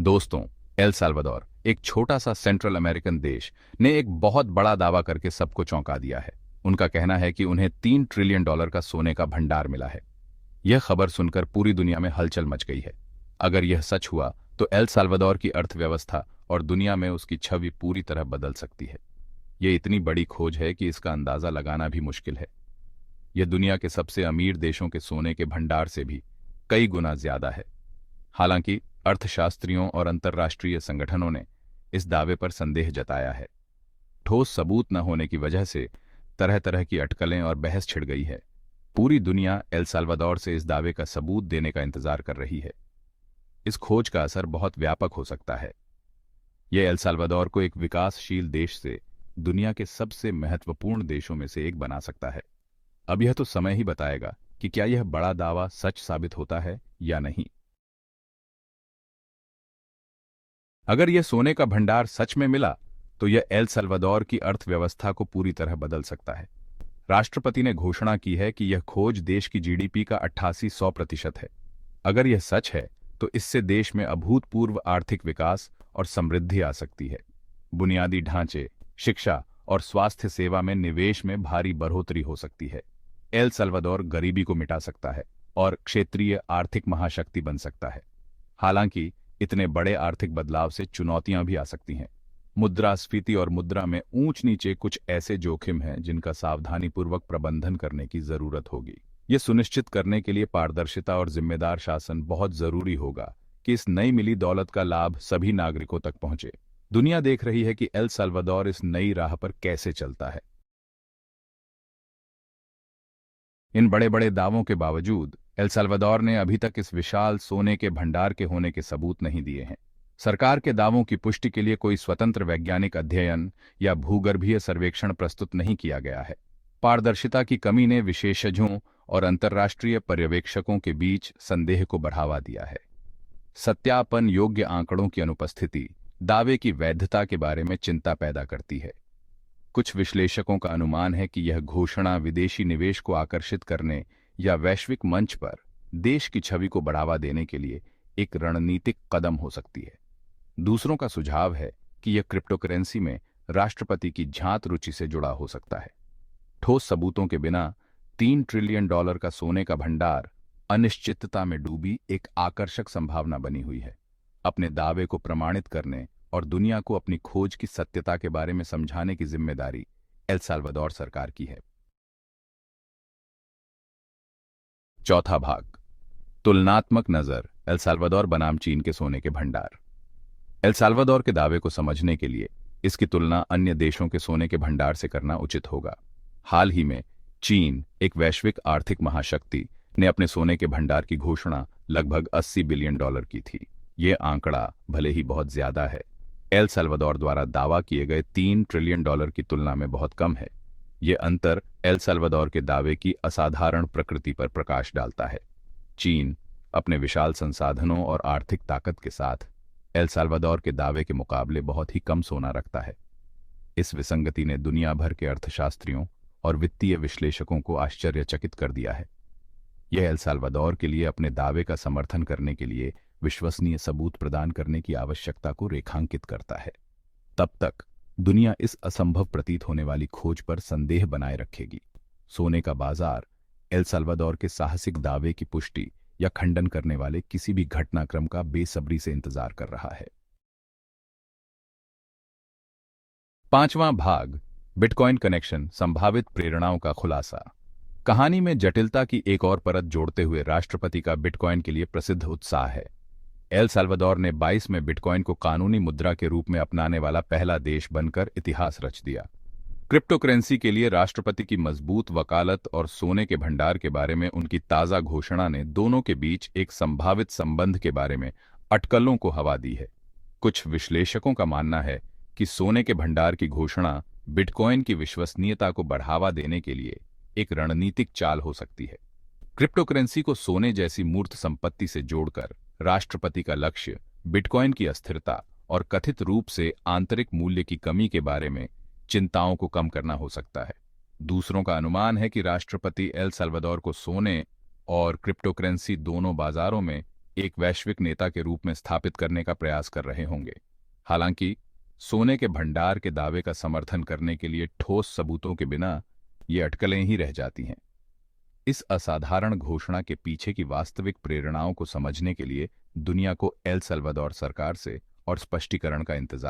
दोस्तों, El Salvador एक छोटा सा सेंट्रल अमेरिकन देश ने एक बहुत बड़ा दावा करके सबको चौंका दिया है। उनका कहना है कि उन्हें $3 ट्रिलियन का सोने का भंडार मिला है। यह खबर सुनकर पूरी दुनिया में हलचल मच गई है। अगर यह सच हुआ तो एल साल्वाडोर की अर्थव्यवस्था और दुनिया में उसकी छवि पूरी तरह बदल सकती है। यह इतनी बड़ी खोज है कि इसका अंदाजा लगाना भी मुश्किल है। यह दुनिया के सबसे अमीर देशों के सोने के भंडार से भी कई गुना ज्यादा है। हालांकि अर्थशास्त्रियों और अंतर्राष्ट्रीय संगठनों ने इस दावे पर संदेह जताया है। ठोस सबूत न होने की वजह से तरह तरह की अटकलें और बहस छिड़ गई है। पूरी दुनिया एल साल्वाडोर से इस दावे का सबूत देने का इंतजार कर रही है। इस खोज का असर बहुत व्यापक हो सकता है। यह एल साल्वाडोर को एक विकासशील देश से दुनिया के सबसे महत्वपूर्ण देशों में से एक बना सकता है। अब यह तो समय ही बताएगा कि क्या यह बड़ा दावा सच साबित होता है या नहीं। अगर यह सोने का भंडार सच में मिला तो यह एल साल्वाडोर की अर्थव्यवस्था को पूरी तरह बदल सकता है। राष्ट्रपति ने घोषणा की है कि यह खोज देश की जीडीपी का 88-100% है। अगर यह सच है तो इससे देश में अभूतपूर्व आर्थिक विकास और समृद्धि आ सकती है। बुनियादी ढांचे, शिक्षा और स्वास्थ्य सेवा में निवेश में भारी बढ़ोतरी हो सकती है। एल साल्वाडोर गरीबी को मिटा सकता है और क्षेत्रीय आर्थिक महाशक्ति बन सकता है। हालांकि इतने बड़े आर्थिक बदलाव से चुनौतियां भी आ सकती हैं। मुद्रास्फीति और मुद्रा में ऊंच नीचे कुछ ऐसे जोखिम हैं जिनका सावधानीपूर्वक प्रबंधन करने की जरूरत होगी। ये सुनिश्चित करने के लिए पारदर्शिता और जिम्मेदार शासन बहुत जरूरी होगा कि इस नई मिली दौलत का लाभ सभी नागरिकों तक पहुंचे। दुनिया देख रही है कि एल साल्वाडोर इस नई राह पर कैसे चलता है। इन बड़े बड़े दावों के बावजूद एल साल्वाडोर ने अभी तक इस विशाल सोने के भंडार के होने के सबूत नहीं दिए हैं। सरकार के दावों की पुष्टि के लिए कोई स्वतंत्र वैज्ञानिक अध्ययन या भूगर्भीय सर्वेक्षण प्रस्तुत नहीं किया गया है। पारदर्शिता की कमी ने विशेषज्ञों और अंतर्राष्ट्रीय पर्यवेक्षकों के बीच संदेह को बढ़ावा दिया है। सत्यापन योग्य आंकड़ों की अनुपस्थिति दावे की वैधता के बारे में चिंता पैदा करती है। कुछ विश्लेषकों का अनुमान है कि यह घोषणा विदेशी निवेश को आकर्षित करने या वैश्विक मंच पर देश की छवि को बढ़ावा देने के लिए एक रणनीतिक कदम हो सकती है। दूसरों का सुझाव है कि यह क्रिप्टोकरेंसी में राष्ट्रपति की झांत रुचि से जुड़ा हो सकता है। ठोस सबूतों के बिना $3 ट्रिलियन का सोने का भंडार अनिश्चितता में डूबी एक आकर्षक संभावना बनी हुई है। अपने दावे को प्रमाणित करने और दुनिया को अपनी खोज की सत्यता के बारे में समझाने की जिम्मेदारी एल साल्वाडोर सरकार की है। चौथा भाग, तुलनात्मक नजर एल साल्वाडोर बनाम चीन के सोने के भंडार। एल साल्वाडोर के दावे को समझने के लिए इसकी तुलना अन्य देशों के सोने के भंडार से करना उचित होगा। हाल ही में चीन, एक वैश्विक आर्थिक महाशक्ति, ने अपने सोने के भंडार की घोषणा लगभग $80 बिलियन की थी। ये आंकड़ा भले ही बहुत ज्यादा है, एल साल्वाडोर द्वारा दावा किए गए $3 ट्रिलियन की तुलना में बहुत कम है। ये अंतर एल साल्वाडोर के दावे की असाधारण प्रकृति पर प्रकाश डालता है। चीन अपने विशाल संसाधनों और आर्थिक ताकत के साथ एल साल्वाडोर के दावे के मुकाबले बहुत ही कम सोना रखता है। इस विसंगति ने दुनिया भर के अर्थशास्त्रियों और वित्तीय विश्लेषकों को आश्चर्यचकित कर दिया है। यह एल साल्वाडोर के लिए अपने दावे का समर्थन करने के लिए विश्वसनीय सबूत प्रदान करने की आवश्यकता को रेखांकित करता है। तब तक दुनिया इस असंभव प्रतीत होने वाली खोज पर संदेह बनाए रखेगी। सोने का बाजार एल साल्वाडोर के साहसिक दावे की पुष्टि या खंडन करने वाले किसी भी घटनाक्रम का बेसब्री से इंतजार कर रहा है। पांचवां भाग, बिटकॉइन कनेक्शन, संभावित प्रेरणाओं का खुलासा। कहानी में जटिलता की एक और परत जोड़ते हुए राष्ट्रपति का बिटकॉइन के लिए प्रसिद्ध उत्साह है। एल साल्वाडोर ने 22 में बिटकॉइन को कानूनी मुद्रा के रूप में अपनाने वाला पहला देश बनकर इतिहास रच दिया। क्रिप्टोकरेंसी के लिए राष्ट्रपति की मजबूत वकालत और सोने के भंडार के बारे में उनकी ताज़ा घोषणा ने दोनों के बीच एक संभावित संबंध के बारे में अटकलों को हवा दी है। कुछ विश्लेषकों का मानना है कि सोने के भंडार की घोषणा बिटकॉइन की विश्वसनीयता को बढ़ावा देने के लिए एक रणनीतिक चाल हो सकती है। क्रिप्टोकरेंसी को सोने जैसी मूर्त संपत्ति से जोड़कर राष्ट्रपति का लक्ष्य बिटकॉइन की अस्थिरता और कथित रूप से आंतरिक मूल्य की कमी के बारे में चिंताओं को कम करना हो सकता है। दूसरों का अनुमान है कि राष्ट्रपति एल साल्वाडोर को सोने और क्रिप्टोकरेंसी दोनों बाजारों में एक वैश्विक नेता के रूप में स्थापित करने का प्रयास कर रहे होंगे। हालांकि सोने के भंडार के दावे का समर्थन करने के लिए ठोस सबूतों के बिना ये अटकलें ही रह जाती हैं। इस असाधारण घोषणा के पीछे की वास्तविक प्रेरणाओं को समझने के लिए दुनिया को एल सल्वाडोर सरकार से और स्पष्टीकरण का इंतजार